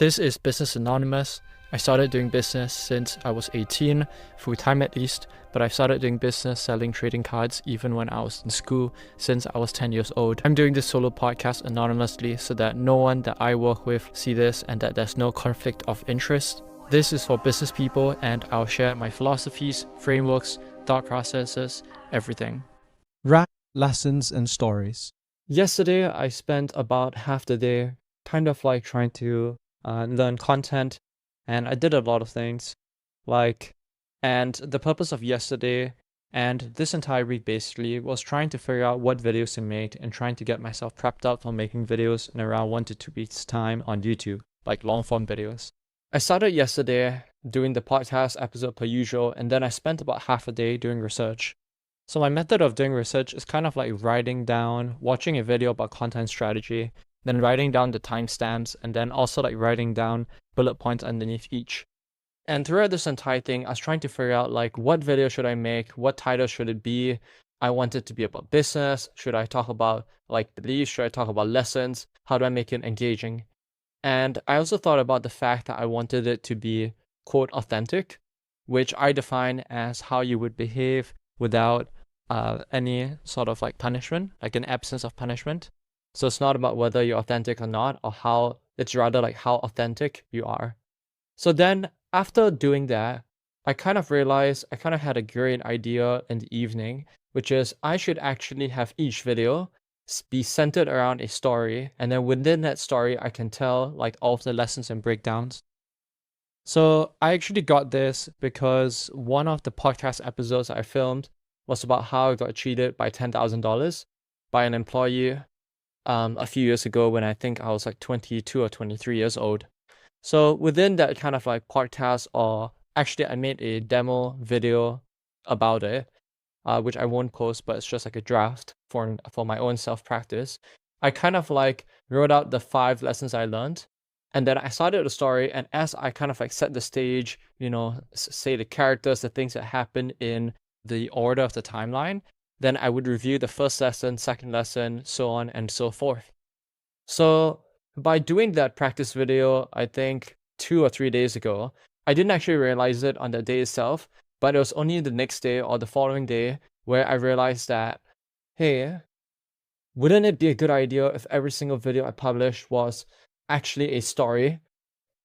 This is Business Anonymous. I started doing business since I was 18, full-time at least, but I started doing business selling trading cards even when I was in school since I was 10 years old. I'm doing this solo podcast anonymously so that no one that I work with see this and that there's no conflict of interest. This is for business people and I'll share my philosophies, frameworks, thought processes, everything. Rap, lessons, and stories. Yesterday, I spent about half the day kind of like trying to learn content, and I did a lot of things. And the purpose of yesterday and this entire week basically was trying to figure out what videos to make and trying to get myself prepped up for making videos in around 1 to 2 weeks' time on YouTube, like long form videos. I started yesterday doing the podcast episode per usual, and then I spent about half a day doing research. So my method of doing research is kind of like writing down, watching a video about content strategy, then writing down the timestamps, and then also like writing down bullet points underneath each. And throughout this entire thing, I was trying to figure out like what video should I make, what title should it be. I want it to be about business. Should I talk about like beliefs? Should I talk about lessons? How do I make it engaging? And I also thought about the fact that I wanted it to be quote authentic, which I define as how you would behave without any sort of like punishment, like an absence of punishment. So it's not about whether you're authentic or not, or how, it's rather like how authentic you are. So then after doing that, I kind of realized I kind of had a great idea in the evening, which is I should actually have each video be centered around a story. And then within that story, I can tell like all of the lessons and breakdowns. So I actually got this because one of the podcast episodes I filmed was about how I got cheated by $10,000 by an employee a few years ago when I think I was like 22 or 23 years old. So within that kind of like podcast, or actually I made a demo video about it, which I won't post, but it's just like a draft for my own self-practice. I kind of like wrote out the 5 lessons I learned, and then I started the story, and as I kind of like set the stage, say the characters, the things that happen in the order of the timeline, then I would review the first lesson, second lesson, so on and so forth. So by doing that practice video, I think 2 or 3 days ago, I didn't actually realize it on the day itself, but it was only the next day or the following day where I realized that, hey, wouldn't it be a good idea if every single video I published was actually a story,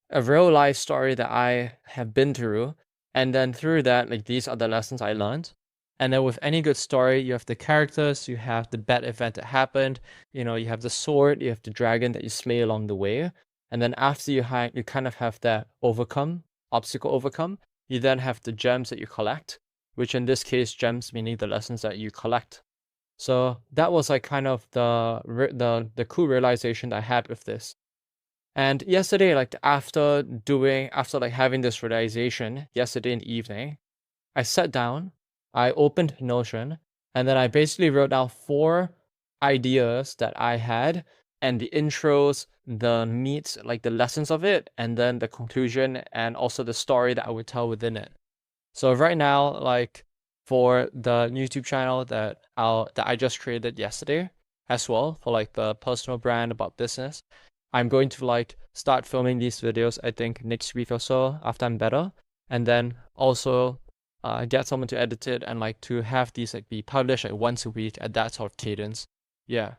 a real life story that I have been through, and then through that, like these are the lessons I learned. And then with any good story, you have the characters, you have the bad event that happened, you have the sword, you have the dragon that you slay along the way. And then after you kind of have that obstacle overcome, you then have the gems that you collect, which in this case, gems meaning the lessons that you collect. So that was like kind of the cool realization that I had with this. And yesterday, like after having this realization yesterday in the evening, I sat down, I opened Notion, and then I basically wrote down 4 ideas that I had, and the intros, the meat, like the lessons of it, and then the conclusion, and also the story that I would tell within it. So right now, like for the YouTube channel that I just created yesterday, as well for like the personal brand about business, I'm going to like start filming these videos, I think next week or so after I'm better, and then also get someone to edit it and like to have these like be published like once a week at that sort of cadence. Yeah.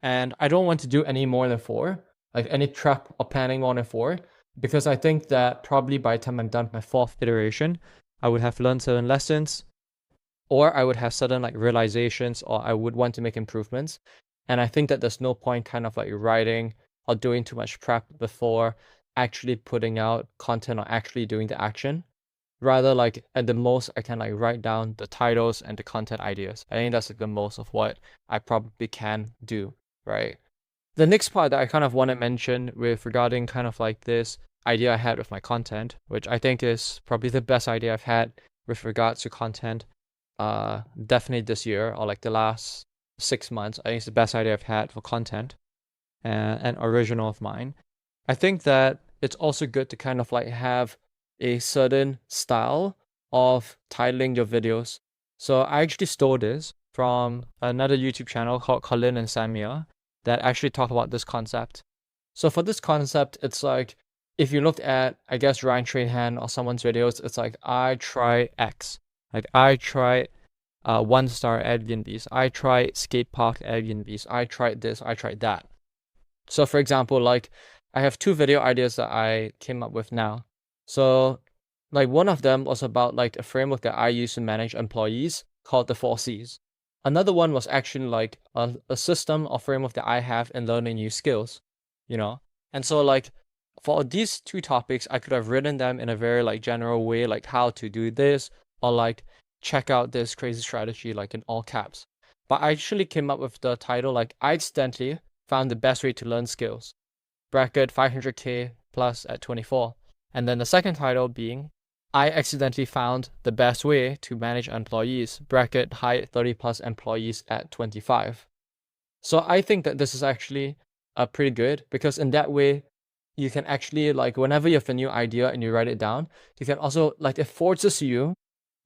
And I don't want to do any more than 4, like any prep or planning more than 4, because I think that probably by the time I'm done my 4th iteration, I would have learned certain lessons, or I would have certain like realizations, or I would want to make improvements. And I think that there's no point kind of like writing or doing too much prep before actually putting out content or actually doing the action. Rather, like at the most, I can like write down the titles and the content ideas. I think that's like the most of what I probably can do, right? The next part that I kind of want to mention with regarding kind of like this idea I had with my content, which I think is probably the best idea I've had with regards to content, definitely this year or like the last 6 months. I think it's the best idea I've had for content and original of mine. I think that it's also good to kind of like have a certain style of titling your videos. So I actually stole this from another YouTube channel called Colin and Samia that actually talk about this concept. So for this concept, it's like if you looked at, I guess, Ryan Trahan or someone's videos, it's like, I try X. Like, I try one-star Airbnbs. I try skate park Airbnbs. I tried this. I tried that. So, for example, like, I have two video ideas that I came up with now. So, like, one of them was about like a framework that I use to manage employees called the 4Cs. Another one was actually like a system or framework that I have in learning new skills, you know? And so, like, for these two topics, I could have written them in a very like general way, like how to do this, or like check out this crazy strategy, like in all caps. But I actually came up with the title like I accidentally found the best way to learn skills, bracket 500k plus at 24. And then the second title being I accidentally found the best way to manage employees, bracket high 30 plus employees at 25. So I think that this is actually pretty good, because in that way you can actually, like, whenever you have a new idea and you write it down, you can also, like, it forces you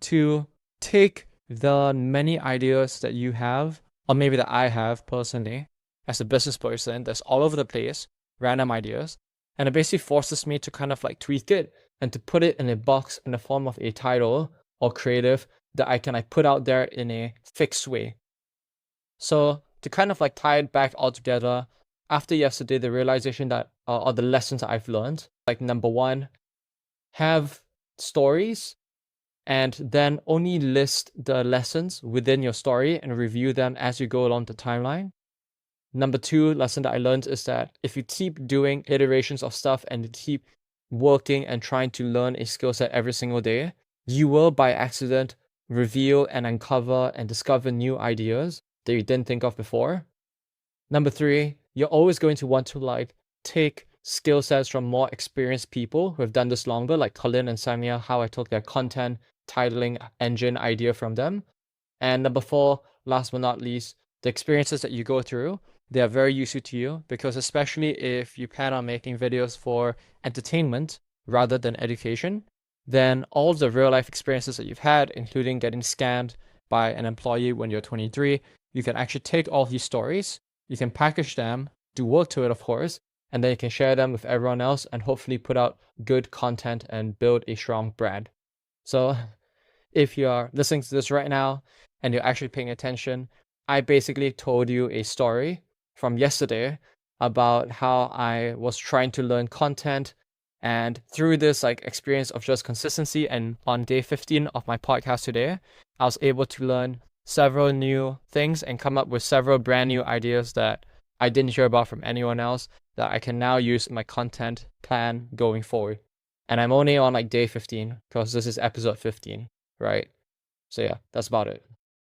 to take the many ideas that you have, or maybe that I have personally as a business person that's all over the place, random ideas, and it basically forces me to kind of like tweak it and to put it in a box in the form of a title or creative that I can like put out there in a fixed way. So to kind of like tie it back all together, after yesterday, the realization that, or the lessons I've learned, like number one, have stories and then only list the lessons within your story and review them as you go along the timeline. Number two lesson that I learned is that if you keep doing iterations of stuff and you keep working and trying to learn a skill set every single day, you will by accident reveal and uncover and discover new ideas that you didn't think of before. Number three, you're always going to want to like take skill sets from more experienced people who have done this longer, like Colin and Samia, how I took their content titling engine idea from them. And number four, last but not least, the experiences that you go through, they are very useful to you, because especially if you plan on making videos for entertainment rather than education, then all the real life experiences that you've had, including getting scammed by an employee when you're 23, you can actually take all these stories, you can package them, do work to it, of course, and then you can share them with everyone else and hopefully put out good content and build a strong brand. So if you are listening to this right now and you're actually paying attention, I basically told you a story from yesterday about how I was trying to learn content, and through this like experience of just consistency, and on day 15 of my podcast today, I was able to learn several new things and come up with several brand new ideas that I didn't hear about from anyone else that I can now use in my content plan going forward. And I'm only on like day 15 because this is episode 15, right? So yeah, that's about it.